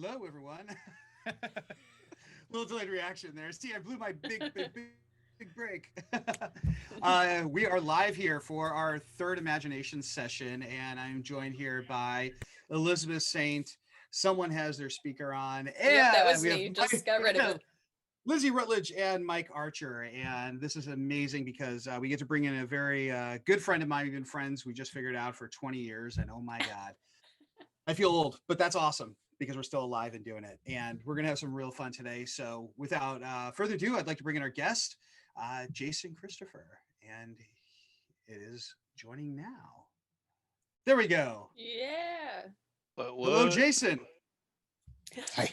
Hello, everyone. Little delayed reaction there. See, I blew my big break. We are live here for our third imagination session, and I'm joined here by Elizabeth Saint. Someone has their speaker on, Yep, that and was we have me. Just got rid of it. Lizzie Rutledge and Mike Archer. And this is amazing because we get to bring in a very good friend of mine. We've been friends, we just figured out, for 20 years. And oh my God, I feel old, but that's awesome because we're still alive and doing it. And we're going to have some real fun today. So without further ado, I'd like to bring in our guest, Jason Christopher. And it is joining now. There we go. Yeah. Hello, Jason. Hi.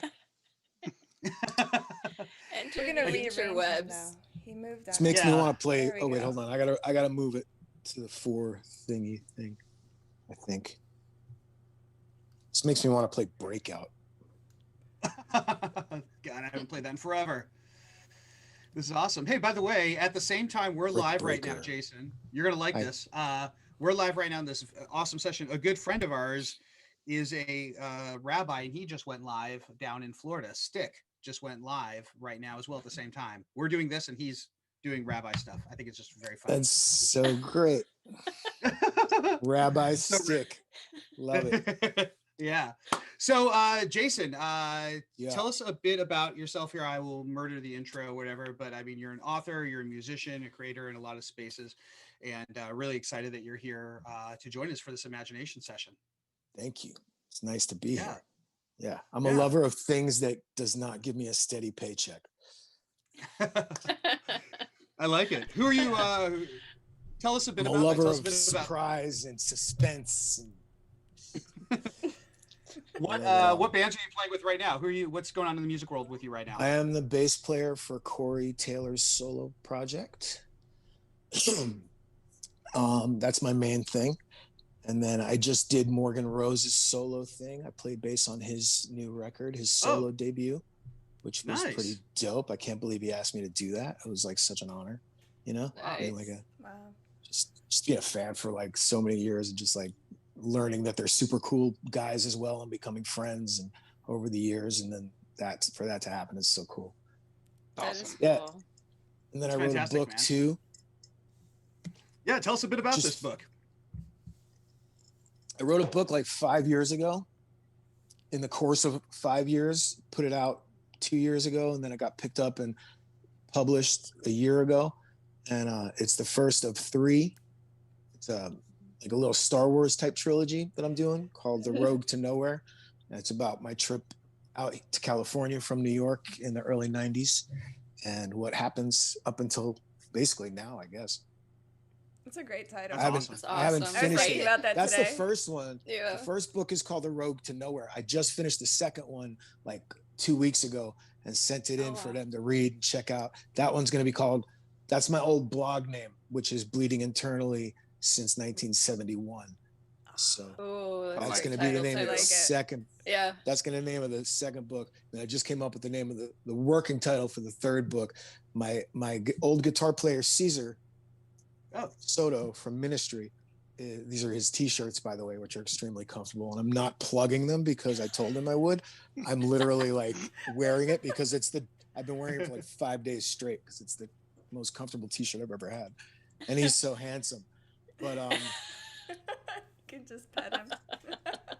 Enter We're the gonna rearrange him interwebs. now. He moved This on. makes me Yeah. want to play. There we Oh wait, go. hold on. I gotta move it to the four thingy thing. I think this makes me want to play Breakout. God, I haven't played that in forever. This is awesome. Hey, by the way, at the same time, we're Brick live right now, Breaker. Jason. You're going to like Hi. this. We're live right now in this awesome session. A good friend of ours is a rabbi, and he just went live down in Florida. Stick just went live right now as well at the same time. We're doing this, and he's doing rabbi stuff. I think it's just very fun. That's so great. Rabbi Stick. Love it. Yeah. So, Jason, Yeah. tell us a bit about yourself here. I will murder the intro, whatever. But I mean, you're an author, you're a musician, a creator in a lot of spaces, and really excited that you're here to join us for this imagination session. Thank you. It's nice to be Yeah. here. Yeah. I'm a Yeah. lover of things that does not give me a steady paycheck. I like it. Who are you? Tell us a bit I'm a about. lover Tell us of a bit about surprise and suspense. what bands are you playing with right now? Who are you? What's going on in the music world with you right now? I am the bass player for Corey Taylor's solo project. That's my main thing. And then I just did Morgan Rose's solo thing. I played bass on his new record, his solo debut, which was Nice. pretty dope. I can't believe he asked me to do that. It was like such an honor, you know? Being like Wow. just being a fan for like so many years and just like learning that they're super cool guys as well and becoming friends and over the years. And then for that to happen is so cool. That is Yeah. cool. And then That's I wrote fantastic, a book man. too. Yeah, tell us a bit about Just- this book. I wrote a book like 5 years ago. In the course of 5 years, put it out 2 years ago, and then it got picked up and published a year ago. And it's the first of three. It's like a little Star Wars type trilogy that I'm doing called The Road to Nowhere. And it's about my trip out to California from New York in the early 90s and what happens up until basically now, I guess. That's a great title. That's awesome. That's I haven't awesome. I was finished thinking it. about that That's today. the first one. Yeah. The first book is called The Road to Nowhere. I just finished the second one like 2 weeks ago and sent it in Oh, for wow. them to read and check out. That one's going to be called, that's my old blog name, which is Bleeding Internally since 1971. So Oh, that's like going to be the title, name so of the like it. second. Yeah. That's going to be the name of the second book. And I just came up with the name of the working title for the third book. My old guitar player, Caesar Soto from Ministry. These are his t-shirts, by the way, which are extremely comfortable. And I'm not plugging them because I told him I would. I'm literally like wearing it because I've been wearing it for like 5 days straight because it's the most comfortable t-shirt I've ever had. And he's so handsome. But You can just pet him.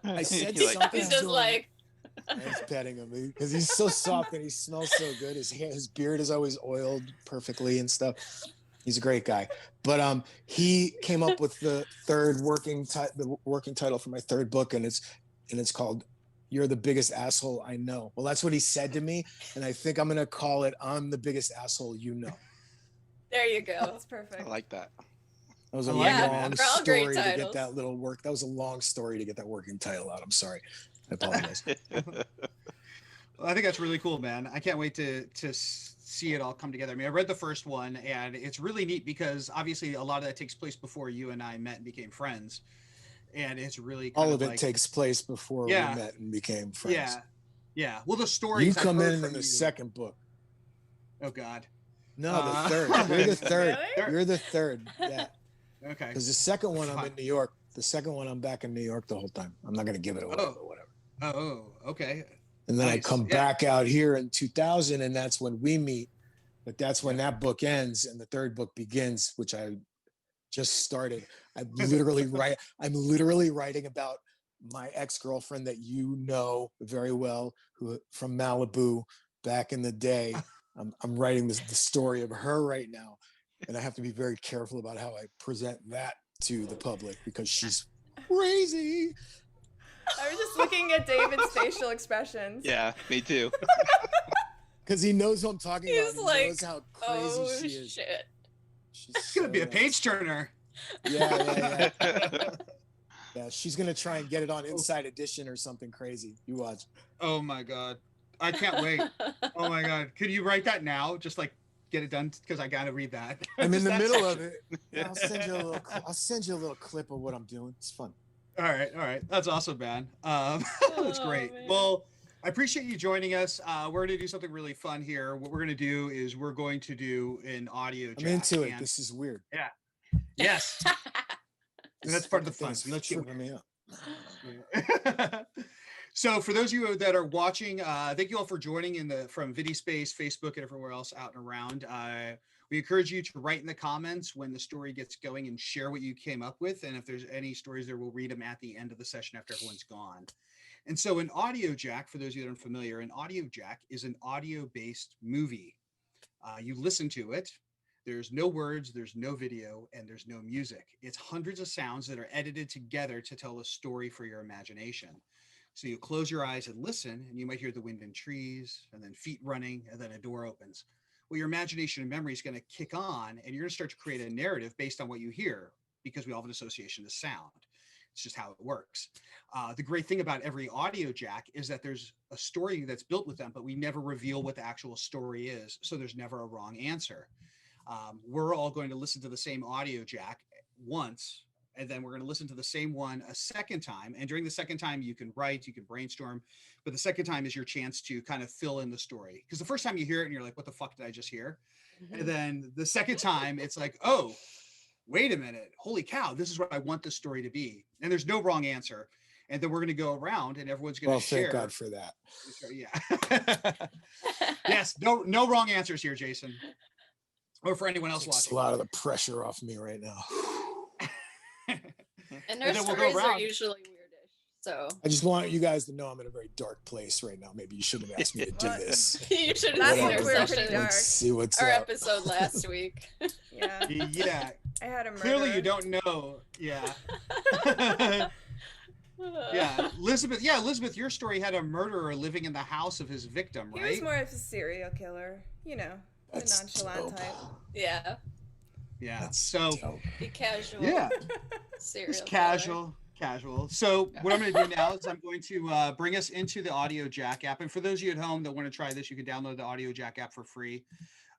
I said You're like, something He's to just him. like, I was petting him because he's so soft and he smells so good. His beard is always oiled perfectly and stuff. He's a great guy. But he came up with the working title for my third book, and it's called "You're the Biggest Asshole I Know." Well, that's what he said to me, and I think I'm gonna call it "I'm the Biggest Asshole You Know." there you go. That's I perfect. like that. That was a Yeah, long they're all great story to get titles. that little work. That was a long story to get that working title out. I'm sorry. I apologize. Well, I think that's really cool, man. I can't wait to see it all come together. I mean, I read the first one, and it's really neat because obviously a lot of that takes place before you and I met and became friends, and it's really kind All of it like, takes place before Yeah. we met and became friends. yeah. Well, the stories You I've come heard in from the you- second book. Oh God. No, the Uh, third. You're the third. Really? You're the third. Yeah. Okay. Because the second one I'm in New York. The second one I'm back in New York the whole time. I'm not gonna give it away, Oh. but whatever. Oh, okay. And then I Nice. come Yeah. back out here in 2000, and that's when we meet. But that's when that book ends and the third book begins, which I just started. I'm literally writing about my ex-girlfriend that you know very well, who from Malibu back in the day. I'm writing the story of her right now, and I have to be very careful about how I present that to the public because she's crazy. I was just looking at David's facial expressions. Yeah, me too. Because he knows who I'm talking about. He's He like, knows how crazy oh she is. shit. She's It's gonna so be a nuts. page turner. Yeah. Yeah, she's gonna try and get it on Inside Edition or something crazy. You watch. Oh my god, I can't wait. Oh my god, could you write that now? Just like get it done because I gotta read that. I'm in Just the that middle section. of it. I'll send you a little. I'll send you a little clip of what I'm doing. It's fun. All right, that's awesome, man. That's Oh, great. man. Well, I appreciate you joining us. We're gonna do something really fun here. What we're gonna do is we're going to do an audio. I'm jack, into it. and- This is weird. Yes, and that's part of the fun. Thing's We let you. tripping me up. So for those of you that are watching, thank you all for joining from VidiSpace, Facebook, and everywhere else out and around. We encourage you to write in the comments when the story gets going and share what you came up with. And if there's any stories there, we'll read them at the end of the session after everyone's gone. And so an Audiojack, for those of you that aren't familiar, an Audiojack is an audio-based movie. You listen to it. There's no words, there's no video, and there's no music. It's hundreds of sounds that are edited together to tell a story for your imagination. So you close your eyes and listen, and you might hear the wind in trees, and then feet running, and then a door opens. Well, your imagination and memory is going to kick on, and you're going to start to create a narrative based on what you hear, because we all have an association to sound. It's just how it works. The great thing about every Audiojack is that there's a story that's built with them, but we never reveal what the actual story is, so there's never a wrong answer. We're all going to listen to the same Audiojack once, and then we're going to listen to the same one a second time. And during the second time, you can write, you can brainstorm, but the second time is your chance to kind of fill in the story. Because the first time you hear it and you're like, what the fuck did I just hear? And then the second time it's like, oh, wait a minute, holy cow, this is what I want this story to be. And there's no wrong answer. And then we're going to go around and everyone's going to share. Thank God for that. Yeah. Yes, no wrong answers here, Jason. Or for anyone else Takes watching. a lot of the pressure off me right now. And their then we'll go stories are around. usually weirdish. So I just want you guys to know I'm in a very dark place right now. Maybe you shouldn't have asked me to do What? this. you should have Last seen week our we were pretty session, dark. Let's see what's our up. episode last week. Yeah. Yeah, I had a murderer. clearly you don't know. Yeah. Yeah, Elizabeth, your story had a murderer living in the house of his victim, He right? was more of a serial killer. You know, the That's nonchalant dope. type. Yeah. Yeah. That's So dope. Be casual. yeah, Serial it's killer. casual. So what I'm going to do now is I'm going to bring us into the Audiojack app. And for those of you at home that want to try this, you can download the Audiojack app for free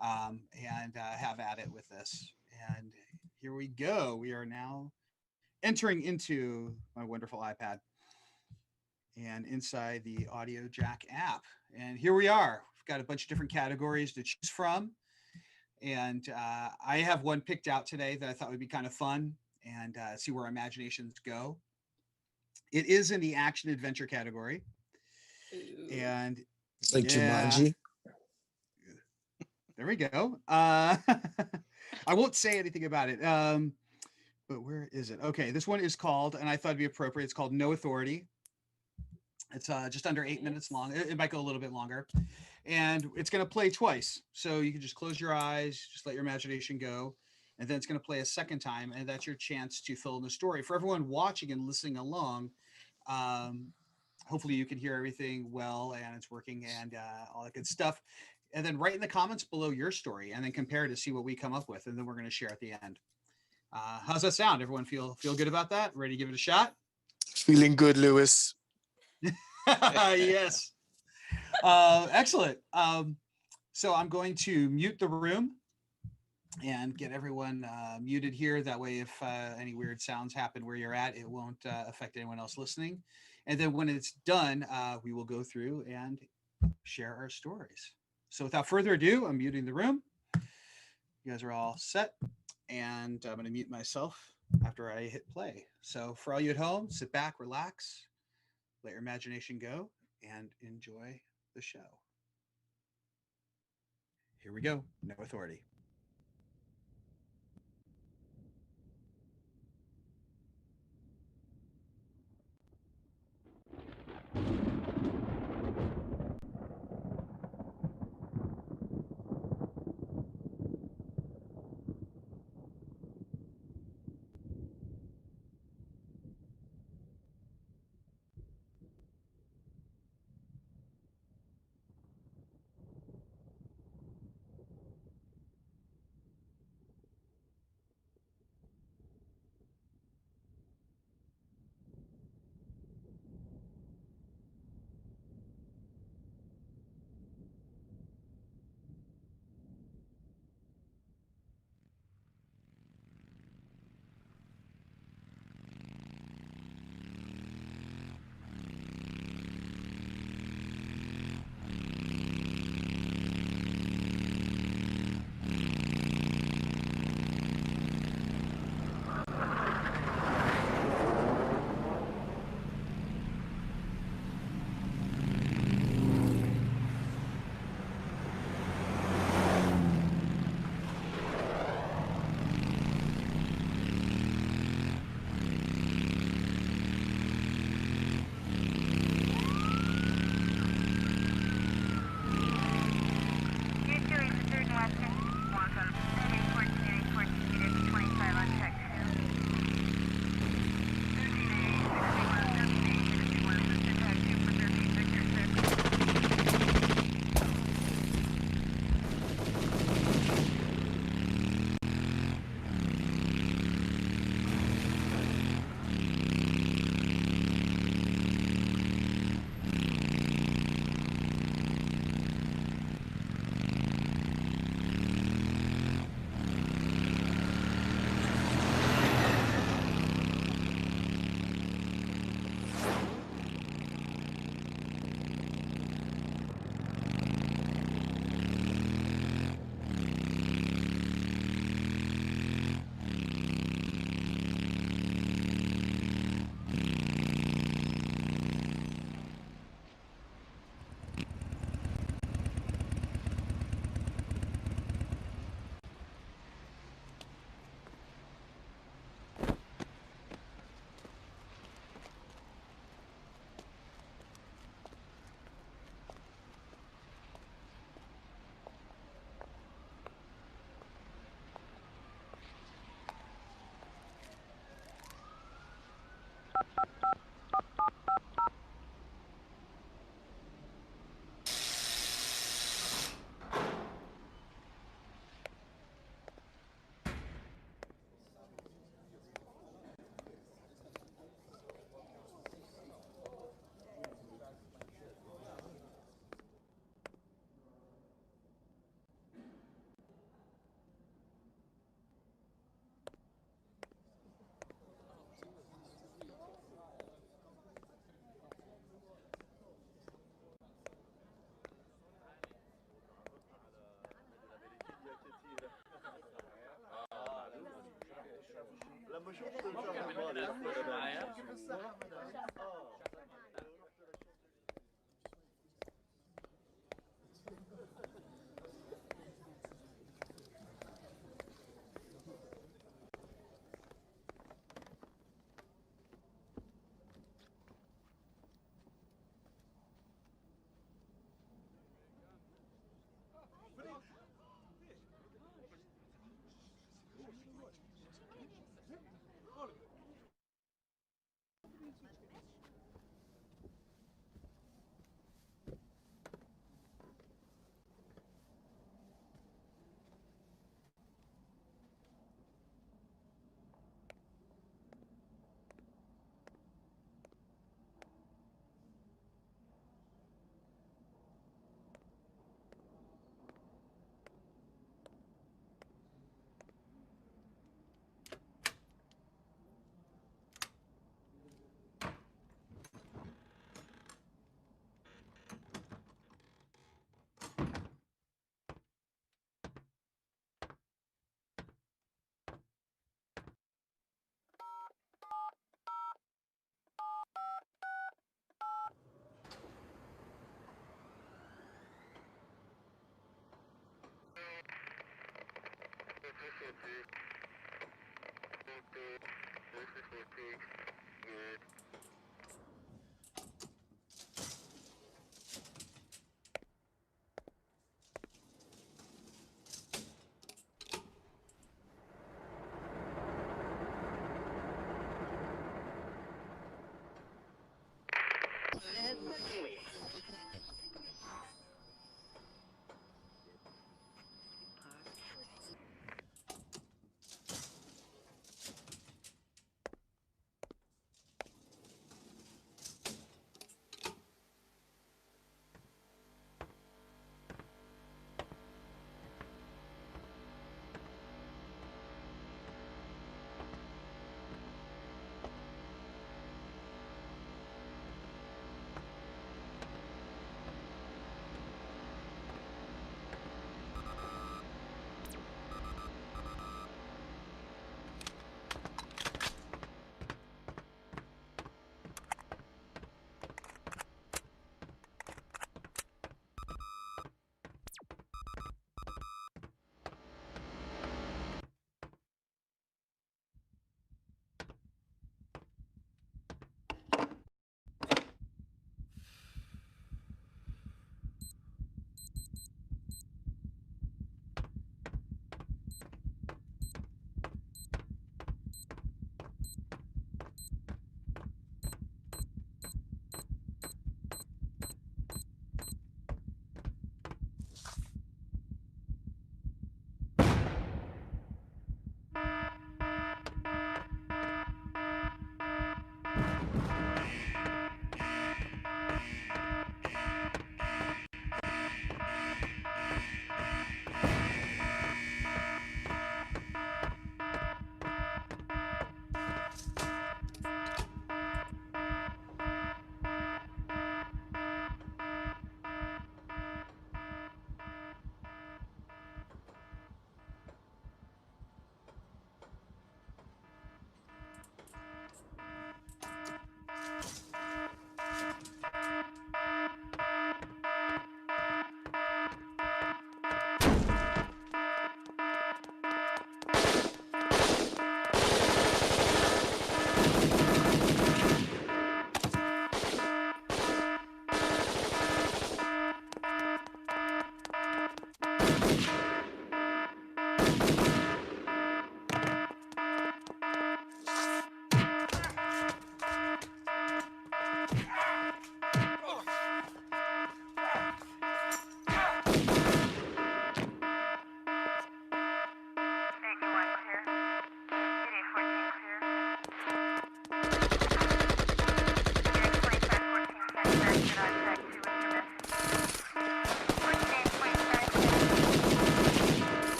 and have at it with this. And here we go. We are now entering into my wonderful iPad and inside the Audiojack app. And here we are. We've got a bunch of different categories to choose from. And I have one picked out today that I thought would be kind of fun and see where our imaginations go. It is in the action adventure category. Ooh. And It's like yeah. Jumanji. There we go. I won't say anything about it. But where is it? Okay, this one is called, and I thought it'd be appropriate, it's called No Authority. It's just under 8 minutes long. It might go a little bit longer. And it's going to play twice. So you can just close your eyes, just let your imagination go. And then it's going to play a second time. And that's your chance to fill in the story. For everyone watching and listening along, hopefully you can hear everything well and it's working and all that good stuff. And then write in the comments below your story and then compare to see what we come up with. And then we're going to share at the end. How's that sound? Everyone feel good about that? Ready to give it a shot? Feeling good, Lewis. Yes. Excellent. So I'm going to mute the room and get everyone muted here. That way, if any weird sounds happen where you're at, it won't affect anyone else listening. And then when it's done, we will go through and share our stories. So without further ado, I'm muting the room. You guys are all set. And I'm going to mute myself after I hit play. So for all you at home, sit back, relax, let your imagination go, and enjoy the show. Here we go. No authority.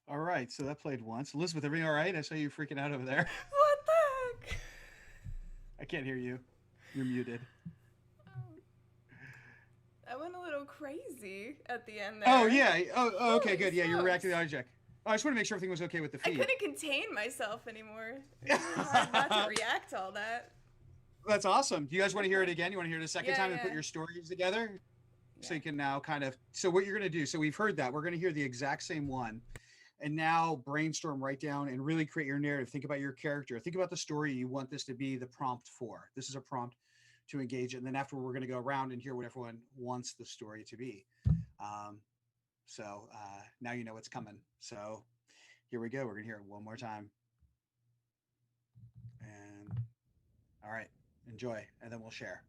All right, so that played once. Elizabeth, everything all right? I saw you freaking out over there. What the heck? I can't hear you. You're muted. I went a little crazy at the end there. Oh yeah. Okay, Holy good. Yeah, you were reacting to smokes. Audiojack. Oh, I just want to make sure everything was okay with the I feed. couldn't contain myself anymore. It was really hard not to react to all that. That's awesome. Do you guys want to hear it again? You want to hear it a second Yeah, time and put yeah. your stories together? So Yeah. you can now kind of. So what you're going to do? So we've heard that we're going to hear the exact same one, and now brainstorm, write down, and really create your narrative. Think about your character. Think about the story you want this to be the prompt for. This is a prompt to engage it, and then after we're going to go around and hear what everyone wants the story to be. So now you know what's coming. So here we go. We're going to hear it one more time. All right, enjoy, and then we'll share.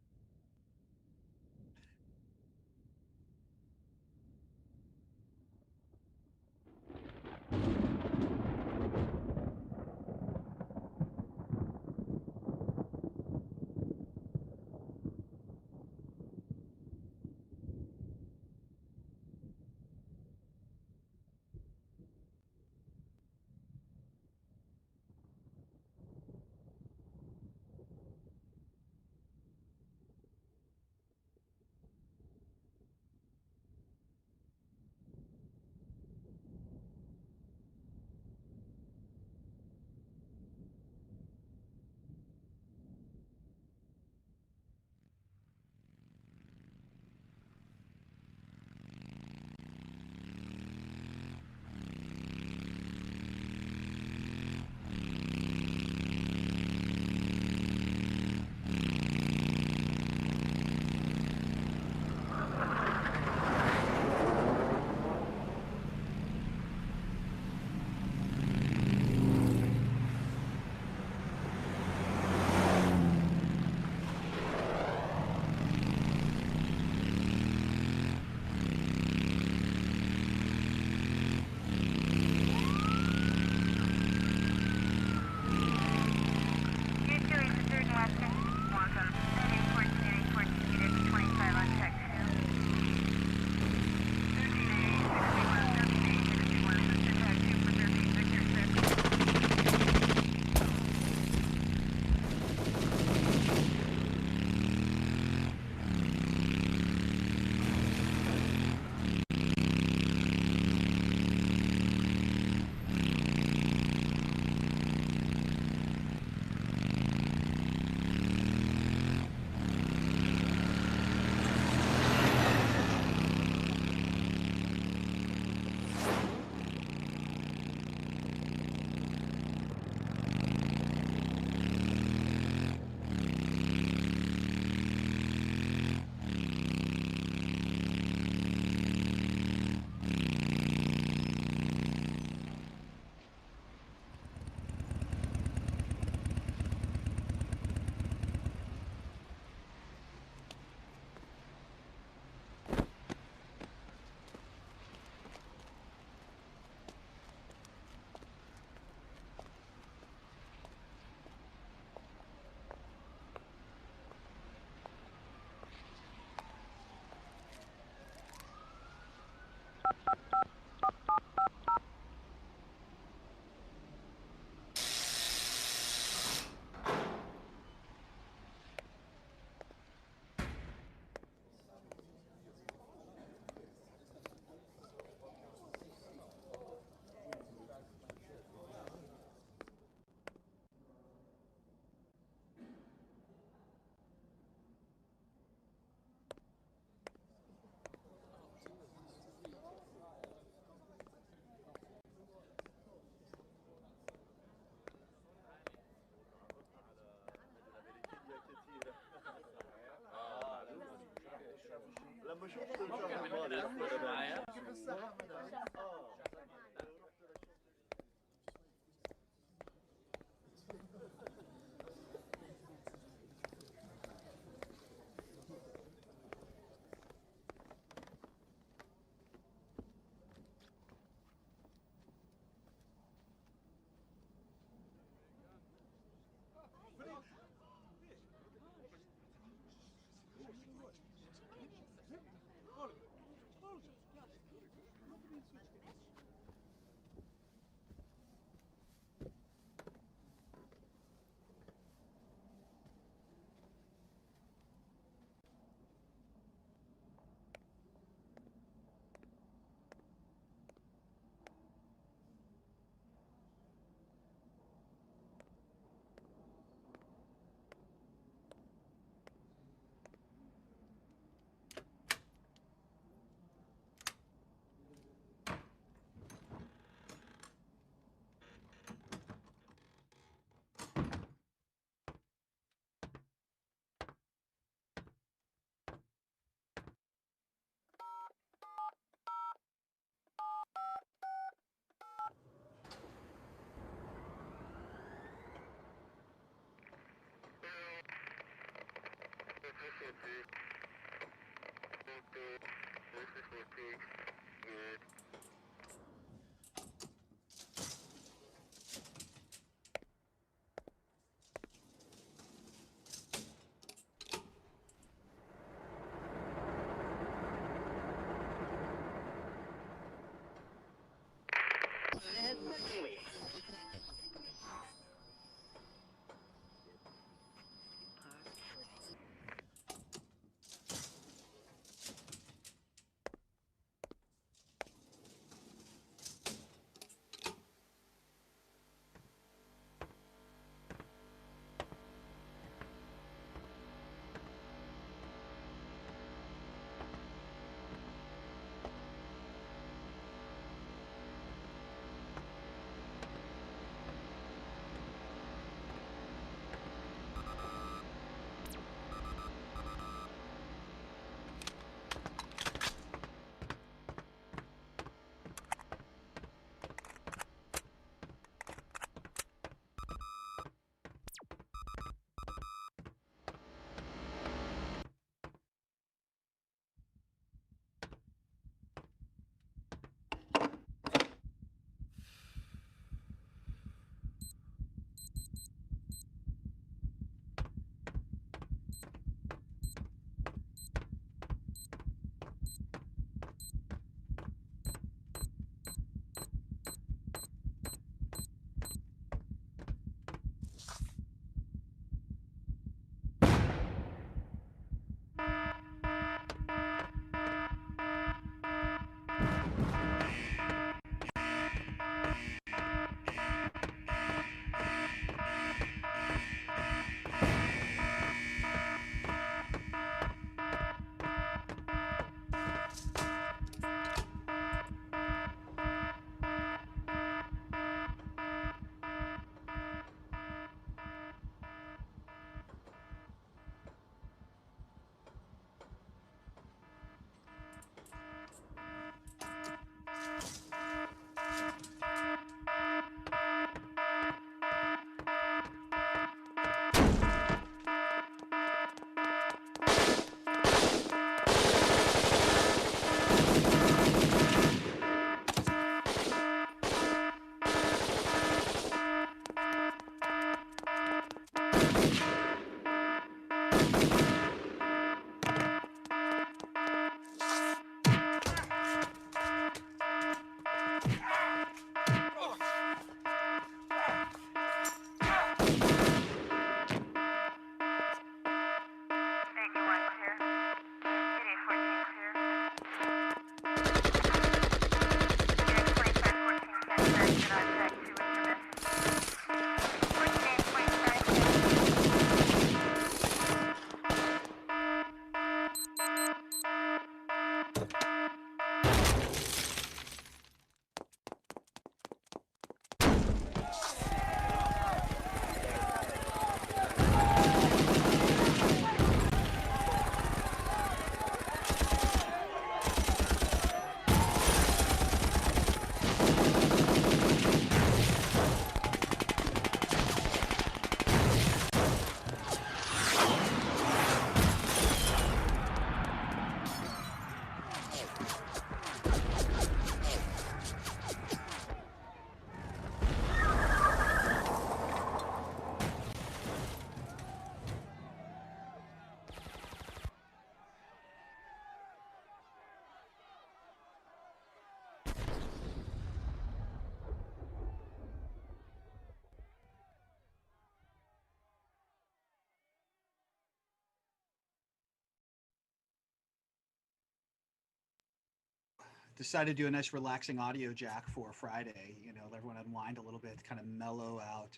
Decided to do a nice relaxing audio jack for Friday. You know, let everyone unwind a little bit, kind of mellow out.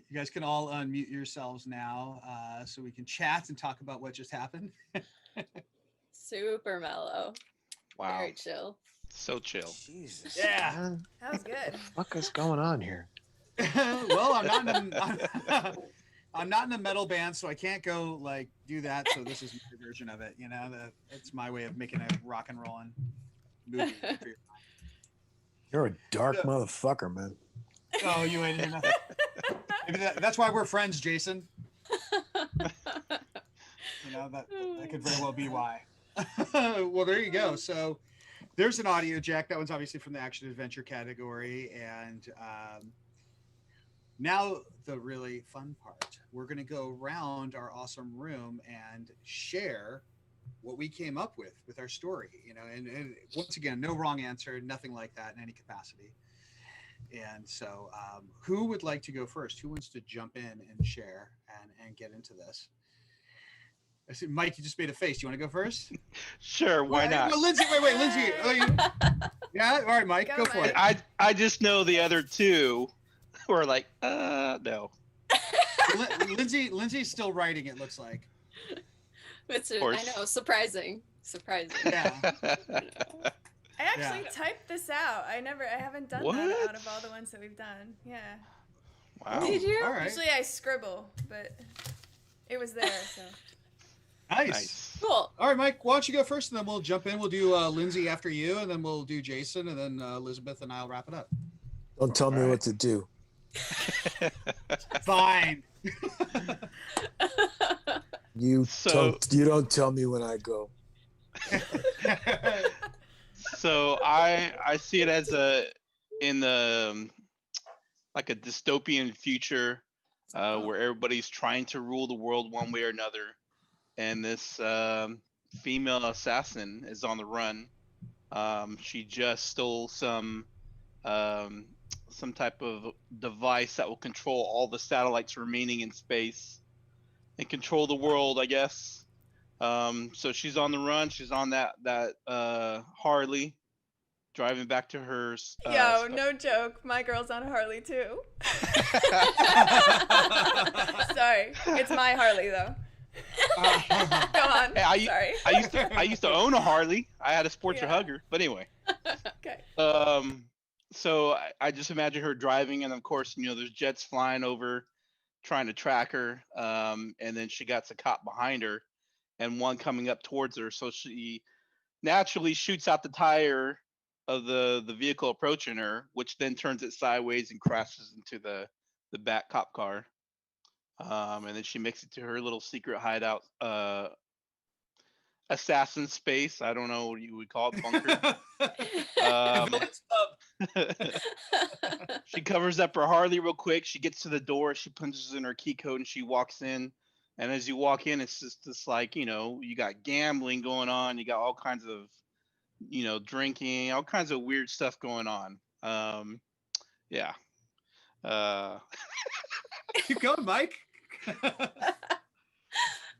You guys can all unmute yourselves now so we can chat and talk about what just happened. Super mellow. Wow. Very chill. So chill. Jesus. Yeah. Man. That was good. What the fuck is going on here? Well, I'm not in a metal band, so I can't go like do that. So this is my version of it. You know, that's my way of making a rock and rollin' movie. For your You're a dark Yeah. motherfucker, man. Oh, you ain't hear nothing. Maybe that's why we're friends, Jason. You that could very well be why. Well, there you go. So there's an Audiojack. That one's obviously from the action adventure category. And now the really fun part. We're going to go around our awesome room and share what we came up with our story. And once again, no wrong answer, nothing like that in any capacity. And so who would like to go first? Who wants to jump in and share and get into this? I see, Mike, you just made a face. Do you want to go first? Sure, why not? Well, Lindsay, wait, Lindsay. Yeah, all right, Mike, go for it. I just know the other two were like, no. Lindsay's still writing, it looks like. I know, surprising. Yeah. I actually typed this out. I haven't done that out of all the ones that we've done. Yeah. Wow. Did you? All right. Usually I scribble, but it was there, so. Nice. Cool. All right, Mike, why don't you go first, and then we'll jump in. We'll do Lindsay after you, and then we'll do Jason, and then Elizabeth, and I'll wrap it up. Don't tell me what to do. Fine. You don't tell me when I go. So I see it as in the like a dystopian future where everybody's trying to rule the world one way or another, and this female assassin is on the run. She just stole some type of device that will control all the satellites remaining in space and control the world, I guess. So she's on the run. She's on that Harley, driving back to her. Yo, no joke. My girl's on a Harley too. Sorry, it's my Harley though. Go on. Hey, Sorry. I used to own a Harley. I had a Sportster Hugger, but anyway. Okay. So I just imagine her driving, and of course, there's jets flying over, trying to track her. And then she got a cop behind her, and one coming up towards her. So she naturally shoots out the tire of the vehicle approaching her, which then turns it sideways and crashes into the back cop car. And then she makes it to her little secret hideout, assassin space. I don't know what you would call it, bunker. She covers up her Harley real quick. She gets to the door. She punches in her key code and she walks in. And as you walk in, it's just this like, you got gambling going on. You got all kinds of, drinking, all kinds of weird stuff going on. Yeah. Keep going, Mike.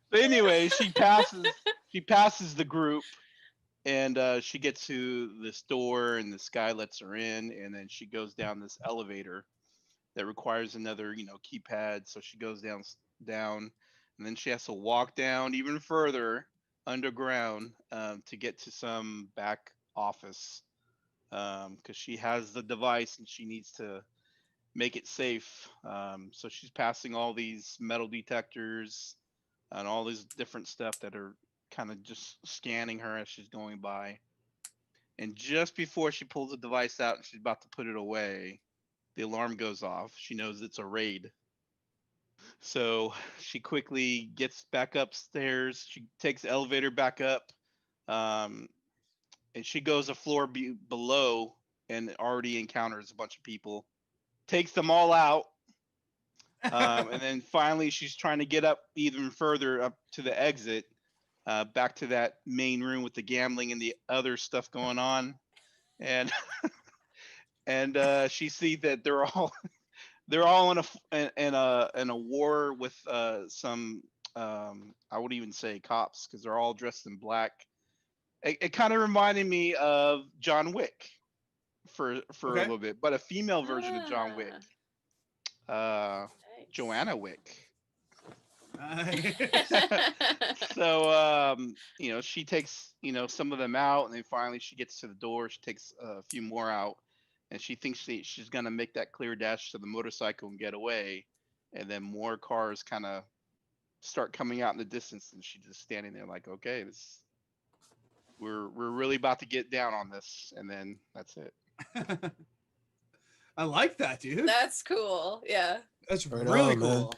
But anyway, she passes the group, and she gets to this door, and this guy lets her in, and then she goes down this elevator that requires another, keypad. So she goes down, and then she has to walk down even further underground to get to some back office because she has the device and she needs to make it safe. So she's passing all these metal detectors and all these different stuff that are kind of just scanning her as she's going by. And just before she pulls the device out and she's about to put it away, the alarm goes off. She knows it's a raid. So she quickly gets back upstairs. She takes the elevator back up, and she goes a floor below and already encounters a bunch of people. Takes them all out, and then finally she's trying to get up even further up to the exit, back to that main room with the gambling and the other stuff going on, and she sees that they're all in a war with some I wouldn't even say cops because they're all dressed in black. It kind of reminded me of John Wick for a little bit, but a female version of John Wick, Nice. Joanna Wick. So she takes some of them out, and then finally she gets to the door. She takes a few more out, and she thinks she's gonna make that clear dash to the motorcycle and get away, and then more cars kind of start coming out in the distance, and she's just standing there like, okay, we're really about to get down on this, and then that's it. I like that, dude. That's cool. Yeah. That's Right really on, cool. man.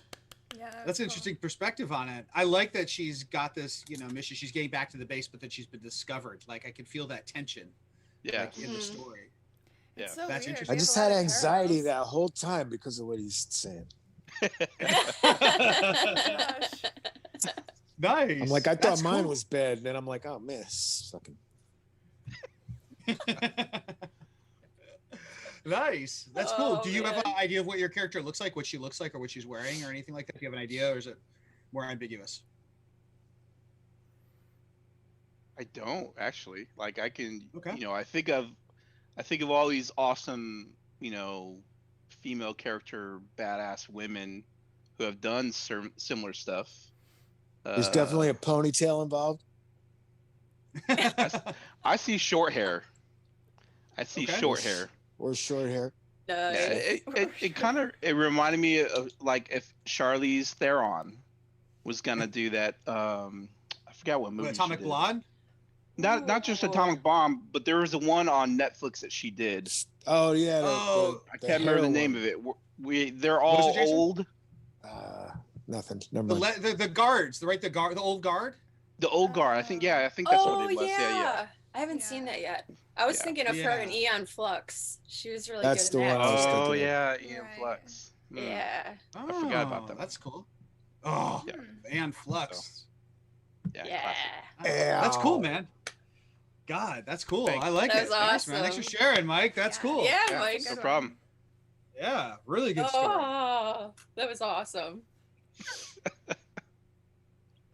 Yeah, That's an interesting perspective on it. I like that she's got this, mission. She's getting back to the base, but that she's been discovered. Like I can feel that tension, like in the story. It's Yeah. so That's weird. interesting. I just had anxiety that whole time because of what he's saying. Gosh. Nice. I'm like, I thought That's mine cool. was bad. Then I'm like, oh man, it's fucking. Nice. That's cool. Oh, Do you have man. an idea of what your character looks like, what she looks like, or what she's wearing, or anything like that? Do you have an idea, or is it more ambiguous? I don't actually. Like I can, Okay. I think of all these awesome, female character badass women who have done similar stuff. There's definitely a ponytail involved. I see short hair. I see Okay. short hair. Or short hair. Yeah, Nice. it kind of reminded me of like if Charlize Theron was gonna do that. I forgot what movie. Atomic she did. Blonde? Not just Ooh. Atomic Bomb, but there was the one on Netflix that she did. Oh yeah. I can't remember the name of it. They're all old. Nothing. Never mind. The guards, the old guard. The old guard. I think that's what it was. Yeah. I haven't seen that yet. I was thinking of her in Eon Flux. She was really That's good the in one I was that. thinking Oh of. yeah, Ian Right. Flux. Yeah. I forgot about that. That's cool. Oh, Yeah. and Flux. Yeah. Yeah. classic. That's cool, man. God, that's cool. Thanks. I like That it. was Thanks, man. Thanks for sharing, Mike. That's cool. Yeah, Yeah, Mike. no problem. Yeah, really good story. Oh, that was awesome.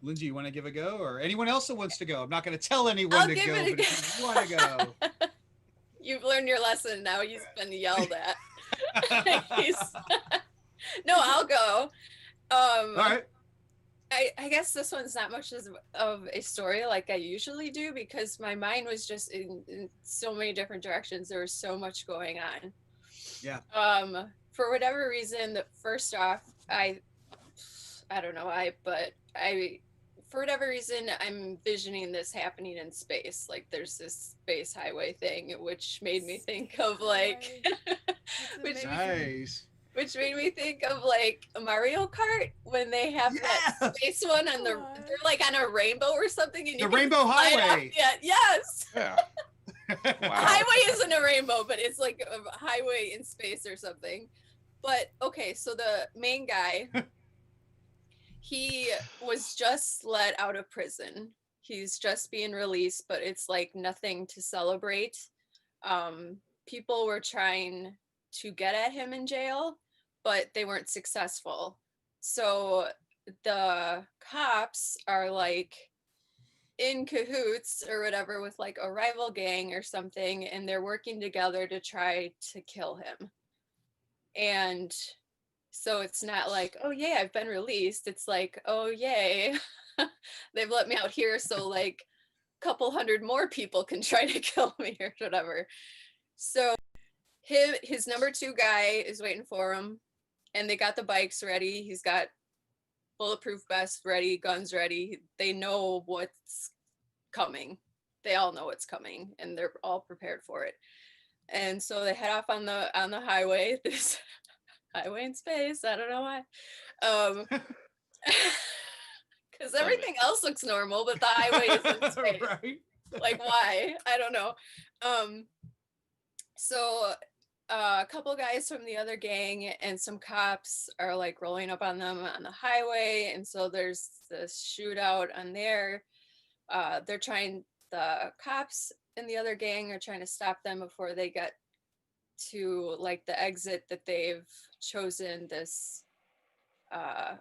Lindsay, you want to give a go, or anyone else that wants to go? I'm not going to tell anyone I'll to give go, it a but if you want to go. You've learned your lesson. Now he's been yelled at. No, I'll go. All right. I guess this one's not much of a story like I usually do because my mind was just in so many different directions. There was so much going on. Yeah. For whatever reason, first off, I don't know why, but for whatever reason, I'm visioning this happening in space. Like there's this space highway thing, which made me think of like, Nice. which made me think of like a Mario Kart when they have that space one and they're like on a rainbow or something. And The Rainbow Highway. Yeah, yes. Yeah. A highway isn't a rainbow, but it's like a highway in space or something. But okay, so the main guy, he was just let out of prison. He's just being released, but it's like nothing to celebrate. People were trying to get at him in jail, but they weren't successful. So the cops are like in cahoots or whatever with like a rival gang or something, and they're working together to try to kill him. And so it's not like, oh yay, I've been released. It's like, oh yay, they've let me out here so like a couple hundred more people can try to kill me or whatever. So his number 2 guy is waiting for him, and they got the bikes ready. He's got bulletproof vests ready, guns ready. They know what's coming. They all know what's coming, and they're all prepared for it. And so they head off on the highway. This highway in space. I don't know why. Because everything else looks normal, but the highway is in space. Right. Like why? I don't know. So a couple guys from the other gang and some cops are like rolling up on them on the highway, and so there's this shootout on there. The cops and the other gang are trying to stop them before they get to like the exit that they've chosen, this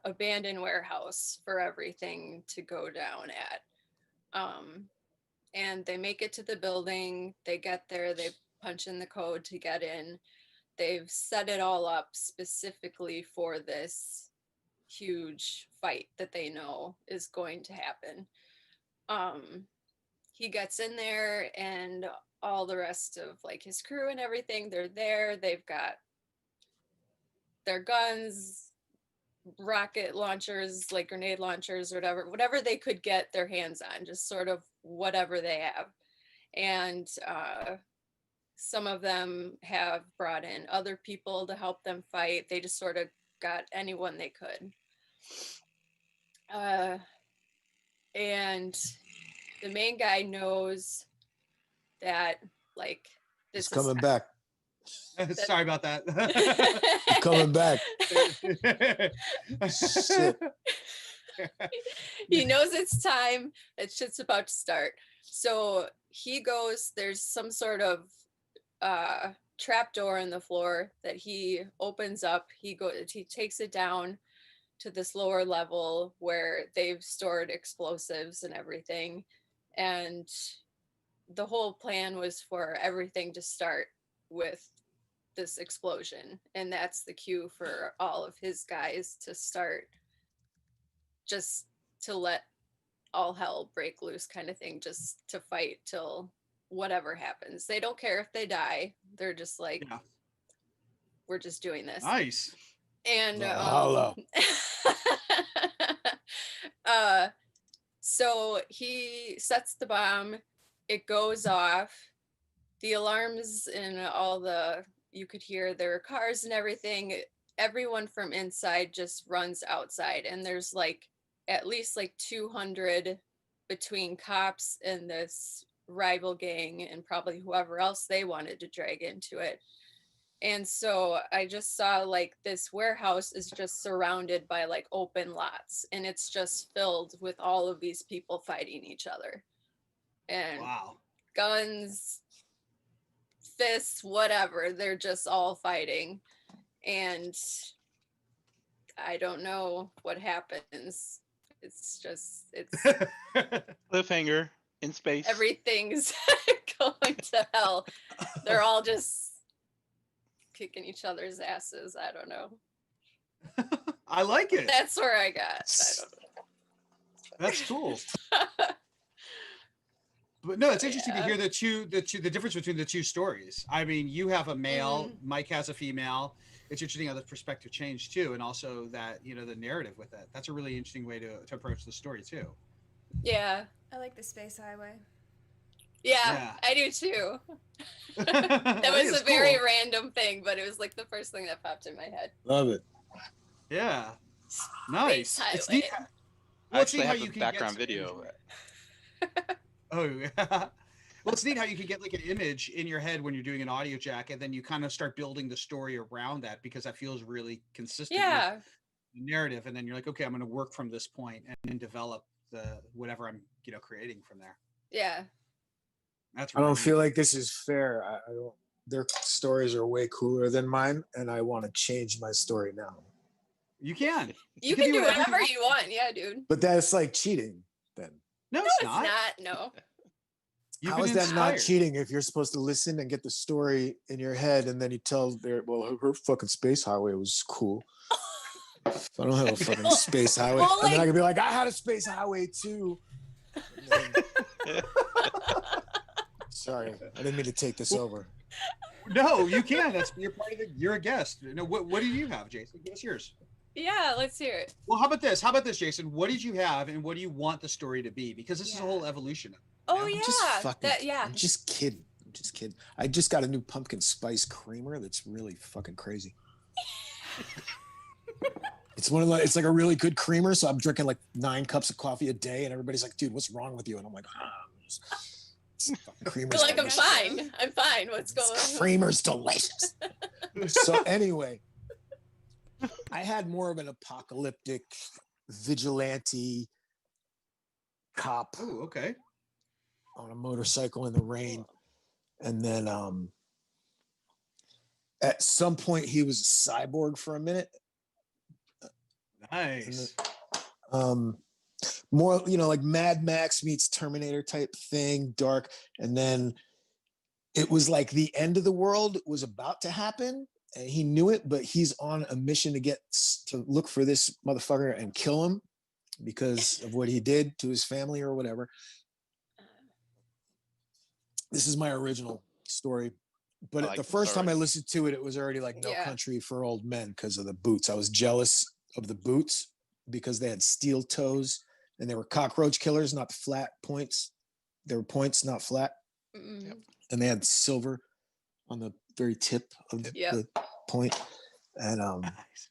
abandoned warehouse for everything to go down at. And they make it to the building. They get there, they punch in the code to get in. They've set it all up specifically for this huge fight that they know is going to happen. He gets in there, and all the rest of like his crew and everything, they're there. They've got their guns, rocket launchers, like grenade launchers or whatever they could get their hands on, just sort of whatever they have. And some of them have brought in other people to help them fight. They just sort of got anyone they could. And the main guy knows that like It's this is coming back. Sorry about that. Coming back. Shit. He knows it's time, that shit's about to start. So he goes, there's some sort of trap door in the floor that he opens up. He takes it down to this lower level where they've stored explosives and everything. And the whole plan was for everything to start with this explosion. And that's the cue for all of his guys to start, just to let all hell break loose kind of thing, just to fight till whatever happens. They don't care if they die. They're just like, Yeah. we're just doing this. Nice. And Hello. So he sets the bomb, it goes off, the alarms and all the, you could hear their cars and everything. Everyone from inside just runs outside, and there's like at least like 200 between cops and this rival gang and probably whoever else they wanted to drag into it. And so I just saw like this warehouse is just surrounded by like open lots, and it's just filled with all of these people fighting each other. And Wow. guns, fists, whatever, they're just all fighting. And I don't know what happens. It's just, it's Cliffhanger in space. everything's going to hell. They're all just kicking each other's asses. I don't know. I like it. That's where I got. I don't know. That's cool. But no, it's interesting to hear the difference between the two stories. I mean, you have a male, Mike has a female. It's interesting how the perspective changed too, and also that, you know, the narrative with it. That's a really interesting way to approach the story too. Yeah. I like the space highway. Yeah, I do too. That was a very random thing, but it was like the first thing that popped in my head. Love it. Yeah. Nice. Space It's neat. highway. I It's neat actually how have you a can background get video. Oh, yeah. Well, it's neat how you can get like an image in your head when you're doing an Audiojack, and then you kind of start building the story around that, because that feels really consistent Yeah. with the narrative. And then you're like, okay, I'm going to work from this point and then develop the whatever I'm, you know, creating from there. Yeah. That's I don't really feel neat. like this is fair. I don't. Their stories are way cooler than mine, and I want to change my story now. You can. You can do whatever whatever you want. Yeah, dude. But that's like cheating. Then No, No, it's it's not. not. No. You've how been is that not inspired. cheating if you're supposed to listen and get the story in your head, and then you tell her fucking space highway was cool. If I don't have a fucking space highway, Well, and then I like- can be like, I had a space highway too. And then- Sorry, I didn't mean to take this over. No, you can. That's you're part of the. You're a guest. No, what do you have, Jason? Give us yours. Yeah, let's hear it. Well, how about this? How about this, Jason? What did you have, and what do you want the story to be? Because this is a Yeah. whole evolution. Oh I'm yeah. just fucking, Yeah. I'm just kidding. I'm just kidding. I just got a new pumpkin spice creamer that's really fucking crazy. It's one of the, it's like a really good creamer. So I'm drinking like 9 cups of coffee a day, and everybody's like, dude, what's wrong with you? And I'm like, creamer's You're like, I'm delicious. fine. I'm fine. What's going on? Creamer's delicious. So anyway, I had more of an apocalyptic vigilante cop Oh, okay. on a motorcycle in the rain. And then at some point he was a cyborg for a minute. Nice. More, you know, like Mad Max meets Terminator type thing, dark. And then it was like the end of the world was about to happen, and he knew it, but he's on a mission to look for this motherfucker and kill him because of what he did to his family or whatever. This is my original story. But like the the first time I story. listened to it, it was already like No Yeah. Country for Old Men because of the boots. I was jealous of the boots because they had steel toes and they were cockroach killers, not flat points. They were points, not flat. Mm. Yep. And they had silver on the very tip of Yep. the point. And Nice.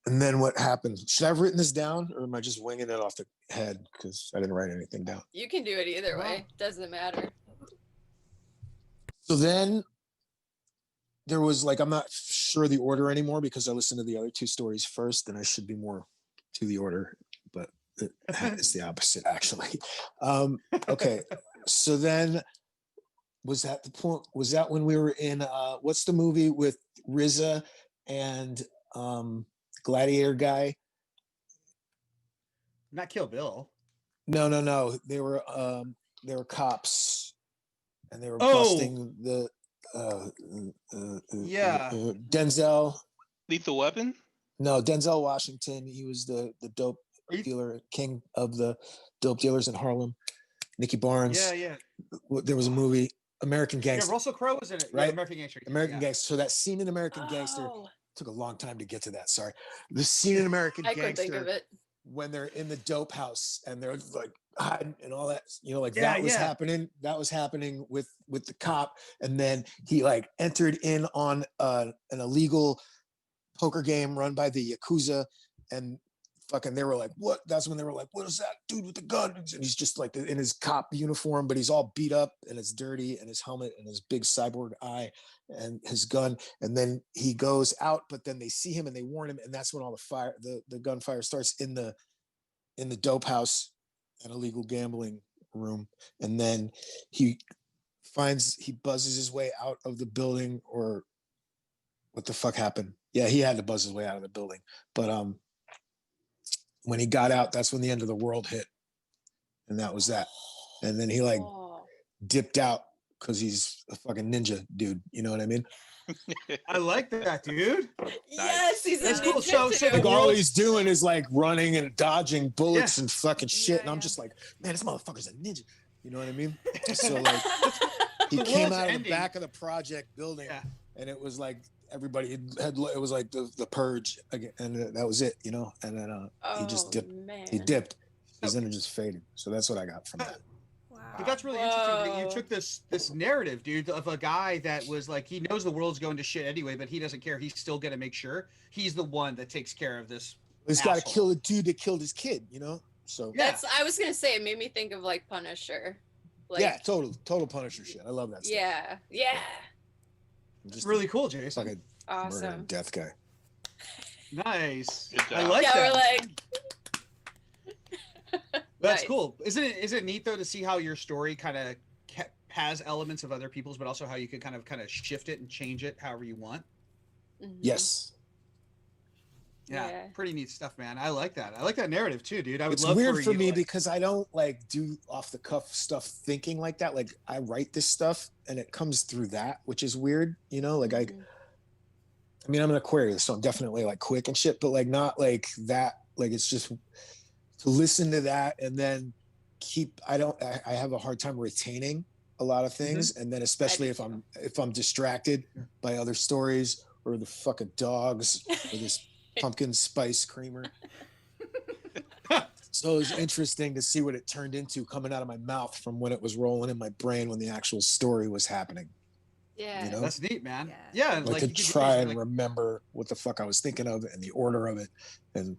And then what happened? Should I have written this down, or am I just winging it off the head because I didn't write anything down? You can do it either way. Doesn't matter. So then there was like, I'm not sure the order anymore because I listened to the other two stories first, and I should be more to the order, but it's the opposite actually. Okay, so then was that the point? Was that when we were in what's the movie with RZA and Gladiator guy? Not Kill Bill. No. They were cops, and they were Oh! busting the Yeah. Denzel. Lethal Weapon? No, Denzel Washington. He was the dope dealer, king of the dope dealers in Harlem. Nicky Barnes. Yeah. There was a movie, American Yeah, Gangster. Russell Crowe was in it. Right? Yeah, American Gangster. American Gangster. So that scene in American Gangster took a long time to get to that. Sorry. The scene in American I Gangster. couldn't think of it. When they're in the dope house and they're like hiding and all that, you know, like Yeah, that was happening. That was happening with the cop, and then he like entered in on an illegal poker game run by the Yakuza, and fucking they were like, what? That's when they were like, what is that dude with the gun? And he's just like in his cop uniform, but he's all beat up and it's dirty, and his helmet and his big cyborg eye and his gun. And then he goes out, but then they see him and they warn him, and that's when all the gunfire starts in the dope house, an illegal gambling room. And then he buzzes his way out of the building, or what the fuck happened? Yeah, he had to buzz his way out of the building. But when he got out, that's when the end of the world hit. And that was that. And then he like dipped out because he's a fucking ninja dude. You know what I mean? I like that, dude. Yes, he's a cool. ninja So too. Like all he's doing is like running and dodging bullets and fucking shit. And I'm just like, man, this motherfucker's a ninja. You know what I mean? So like he The came world's out of the ending. back of the project building, and it was like everybody had it was like the purge again, and that was it, you know. And then he just dipped. Man. He dipped. His energy just faded. So that's what I got from that. But that's really interesting that you took this narrative, dude, of a guy that was like, he knows the world's going to shit anyway, but he doesn't care. He's still gonna make sure he's the one that takes care of this. He's got to kill the dude that killed his kid, you know. So I was gonna say, it made me think of like Punisher. Like, yeah, total Punisher shit. I love that stuff. Yeah. Just really cool, Jason. Like a Awesome. murder and death guy. Nice. Good I job. like Yeah, that. we're like. That's Nice. cool. Isn't it neat though to see how your story kind of has elements of other people's, but also how you can kind of shift it and change it however you want. Mhm. Yes. Yeah, pretty neat stuff, man. I like that. I like that narrative too, dude. I would It's love weird for you me to, because I don't like do off the cuff stuff thinking like that. Like I write this stuff and it comes through that, which is weird, you know. Like I mean, I'm an Aquarius, so I'm definitely like quick and shit, but like not like that. Like it's just to listen to that and then I have a hard time retaining a lot of things, and then especially if I'm distracted by other stories or the fucking dogs or this pumpkin spice creamer. So it was interesting to see what it turned into coming out of my mouth from when it was rolling in my brain when the actual story was happening. Yeah, you know? That's neat, man. Yeah, like to try and remember what the fuck I was thinking of and the order of it, and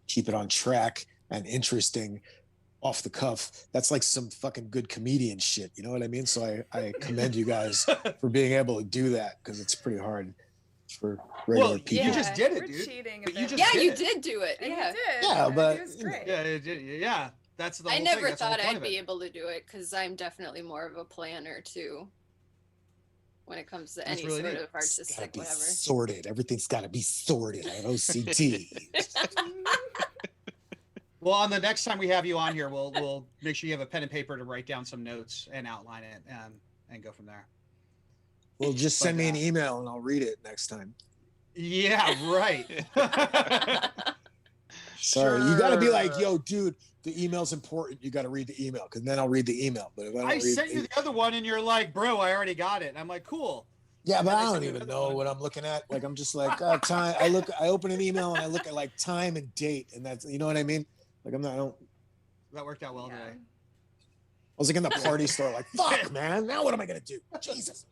keep it on track and interesting off the cuff. That's like some fucking good comedian shit, you know what I mean? So I commend you guys for being able to do that, because it's pretty hard for regular people. You just did it, We're dude. cheating a But bit. you just Yeah, did you it. did do it. And Yeah. you did. Yeah, but it was great. Yeah, that's the I whole never thing. That's the whole thought point I'd of it. be able to do it because I'm definitely more of a planner too. When it comes to That's any really sort neat. of artistic Be whatever. sorted. Everything's got to be sorted. I have OCD. Well, on the next time we have you on here, we'll make sure you have a pen and paper to write down some notes and outline it and go from there. Well, just send me an email and I'll read it next time. Yeah, right. Sorry, you got to be like, yo, dude, the email's important. You got to read the email, because then I'll read the email. But if I don't I read sent you the other one, and you're like, bro, I already got it. And I'm like, cool. yeah, but then I I don't sent you even another know one. what I'm looking at. Like, I'm just like, time. I open an email and I look at like time and date, and that's, you know what I mean? Like, I don't. That worked out well Yeah. I was like in the party store, like, fuck, man. Now what am I gonna do? Jesus.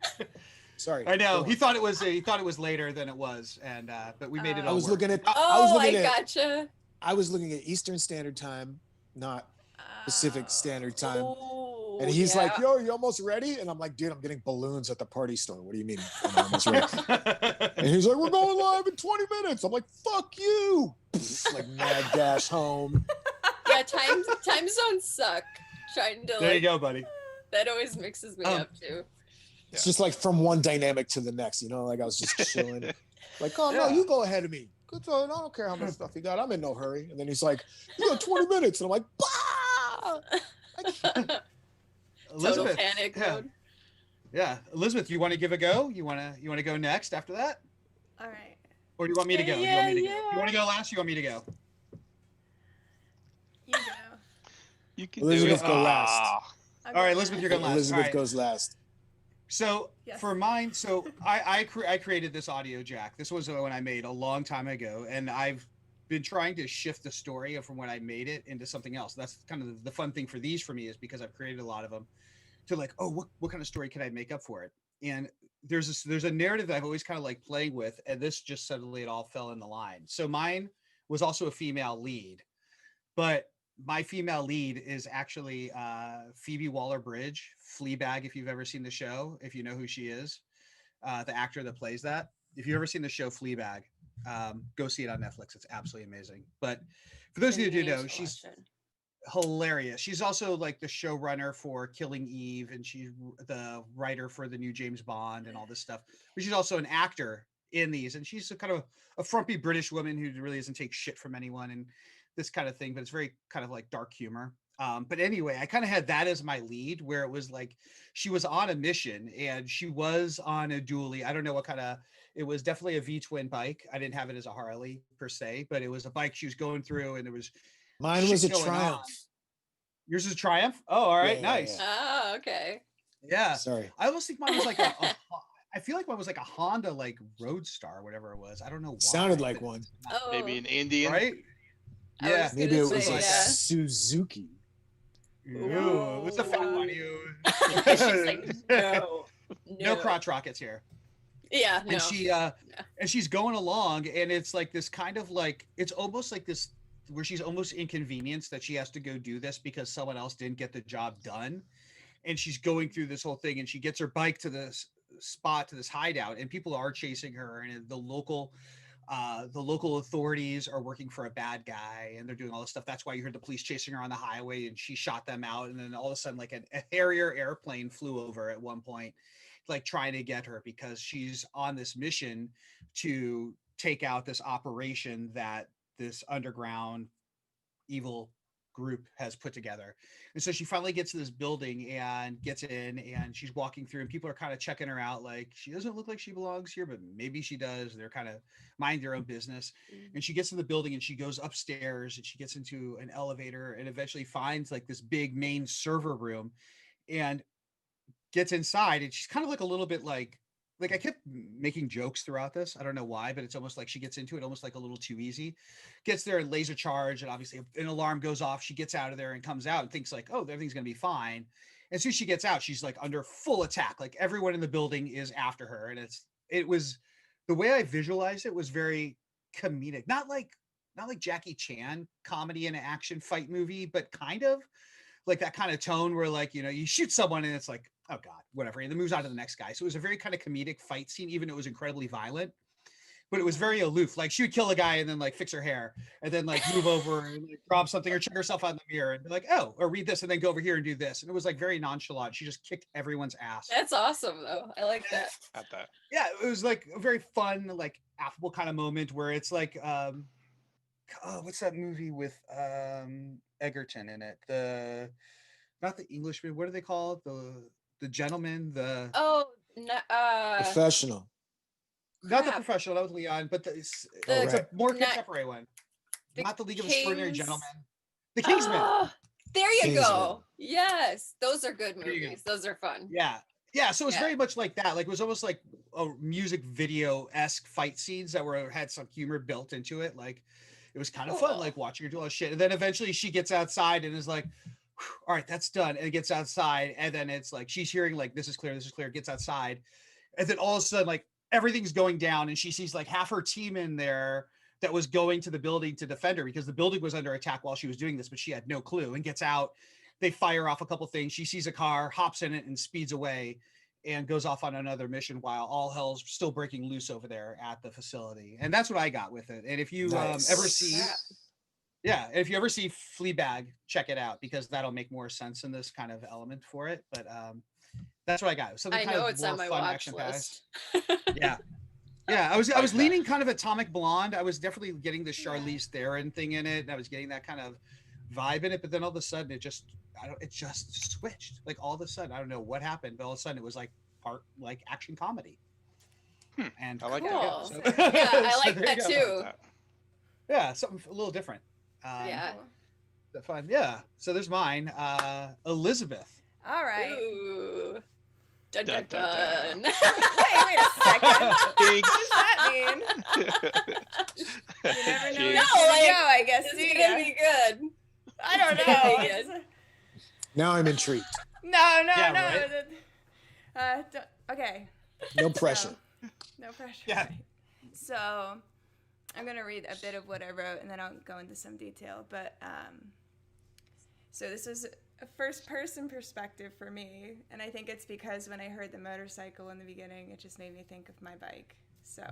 Sorry. I know go he on. thought it was later than it was, and but we made it. I I all was work. looking at. Oh, I gotcha. I was looking at Eastern Standard Time, not Pacific Standard Time. Oh, And he's like, yeah. "Yo, you almost ready?" And I'm like, "Dude, I'm getting balloons at the party store. What do you mean I'm almost ready?" And he's like, "We're going live in 20 minutes." I'm like, "Fuck you!" Like mad dash home. Yeah, time zones suck. Trying to There you go, buddy. that always mixes me up too. It's just like from one dynamic to the next, you know. Like I was just chilling. Like, "Oh no, Yeah. you go ahead of me. Good time. I don't care how much stuff you got. I'm in no hurry." And then he's like, "You got 20 minutes," and I'm like, "Bah!" Total Elizabeth, panic yeah. mode. Yeah, Elizabeth, you want to give a go? You want to go next after that, All right. or do you want me to go? Yeah, You yeah. want to go last? Or you want me to go? You go. You can Elizabeth, do it. go last. I'll All right, go Elizabeth, last. you're going last. Elizabeth All right. goes last. So Yes. for mine, so I created this Audiojack. This was one I made a long time ago, and I've been trying to shift the story from when I made it into something else. That's kind of the fun thing for these for me, is because I've created a lot of them to like, oh, what kind of story can I make up for it? And there's a narrative that I've always kind of like playing with, and this just suddenly it all fell in the line. So mine was also a female lead, but my female lead is actually Phoebe Waller-Bridge, Fleabag. If you've ever seen the show, if you know who she is, the actor that plays that. If you've ever seen the show Fleabag, go see it on Netflix. It's absolutely amazing. But for those of you who do know, she's hilarious. She's also like the showrunner for Killing Eve, and she's the writer for the new James Bond and all this stuff. But she's also an actor in these, and she's a kind of a frumpy British woman who really doesn't take shit from anyone and this kind of thing. But it's very kind of like dark humor. But anyway, I kind of had that as my lead, where it was like she was on a mission and she was on a dually. I don't know what kind of. It was definitely a V-twin bike. I didn't have it as a Harley per se, but it was a bike she was going through, and there was Mine was a shit going Triumph. on. Yours is a Triumph? Oh, all right, Yeah, nice. yeah. Oh, okay. Yeah. Sorry. I almost think mine was like I feel like mine was like a Honda like Roadstar, whatever it was. I don't know why. Sounded like but one. it's not, Oh, Maybe an Indian. right? I Yeah. was Maybe it gonna was say, a yeah. Suzuki. Ooh, it was a fat Ooh. one. You. She's like, no, No crotch rockets here. Yeah, no. And she's going along, and it's like this kind of like, it's almost like this where she's almost inconvenienced that she has to go do this because someone else didn't get the job done. And she's going through this whole thing, and she gets her bike to this spot, to this hideout, and people are chasing her, and the local authorities are working for a bad guy, and they're doing all this stuff. That's why you heard the police chasing her on the highway, and she shot them out. And then all of a sudden, like a Harrier airplane flew over at one point, like trying to get her because she's on this mission to take out this operation that this underground evil group has put together. And so she finally gets to this building and gets in, and she's walking through, and people are kind of checking her out, like she doesn't look like she belongs here, but maybe she does. They're kind of mind their own business. And she gets to the building, and she goes upstairs, and she gets into an elevator, and eventually finds like this big main server room, and gets inside. And she's kind of like a little bit like I kept making jokes throughout this. I don't know why, but it's almost like she gets into it almost like a little too easy. Gets there and laser charge, and obviously an alarm goes off. She gets out of there and comes out and thinks like, oh, everything's gonna be fine. And so she gets out, she's like under full attack. Like everyone in the building is after her, and it was the way I visualized it was very comedic, not like Jackie Chan comedy and action fight movie, but kind of like that kind of tone where like, you shoot someone and it's like, oh God, whatever. And then moves on to the next guy. So it was a very kind of comedic fight scene, even though it was incredibly violent, but it was very aloof. Like she would kill a guy and then like fix her hair and then like move over and like drop something or check herself out in the mirror and be like, oh, or read this and then go over here and do this. And it was like very nonchalant. She just kicked everyone's ass. That's awesome though. I like that. At that. Yeah, it was like a very fun, like affable kind of moment where it's like, what's that movie with Egerton in it? Not the Englishman. What do they call it? The gentleman. Professional. Not the Crap. Professional. That was Leon, but it's right. a more Not- contemporary one. the Not the League of Extraordinary Kings- Gentlemen. The Kingsman. Oh, there you Kingsman. go. Yes, those are good There you go. movies. Those are fun. Yeah. Yeah. So it's Yeah. very much like that. Like it was almost like a music video-esque fight scenes that had some humor built into it. Like it was kind of fun, Cool. like watching her do all this shit. And then eventually she gets outside and is like, all right, that's done. And it gets outside. And then it's like, she's hearing like, this is clear, gets outside. And then all of a sudden, like everything's going down, and she sees like half her team in there that was going to the building to defend her because the building was under attack while she was doing this, but she had no clue, and gets out. They fire off a couple things. She sees a car, hops in it, and speeds away and goes off on another mission while all hell's still breaking loose over there at the facility. And that's what I got with it. And if you Nice. ever see, yeah, if you ever see Fleabag, check it out because that'll make more sense in this kind of element for it. But that's what I got. Something I kind know of it's more on my fun watch action list. yeah. Yeah, I was Like that. leaning kind of Atomic Blonde. I was definitely getting the Charlize Theron thing in it, and I was getting that kind of vibe in it. But then all of a sudden, it just switched. Like all of a sudden, I don't know what happened, but all of a sudden, it was like part like action comedy. And I like Cool. that. Yeah, I like there you that go. too. Yeah, something a little different. Yeah. Fun. Yeah. So there's mine. Elizabeth. All right. Ooh. Dun, Dun, dun, dun, dun. Wait a second. Big. What does that mean? You never know. Jeez. where No, it's gonna like, go, I guess. It's do gonna ya? be good. I don't It's gonna be know. good. Now I'm intrigued. No. Yeah, right? Okay. No pressure. No pressure. Yeah. So, I'm gonna read a bit of what I wrote, and then I'll go into some detail. But so this was a first-person perspective for me, and I think it's because when I heard the motorcycle in the beginning, it just made me think of my bike. So,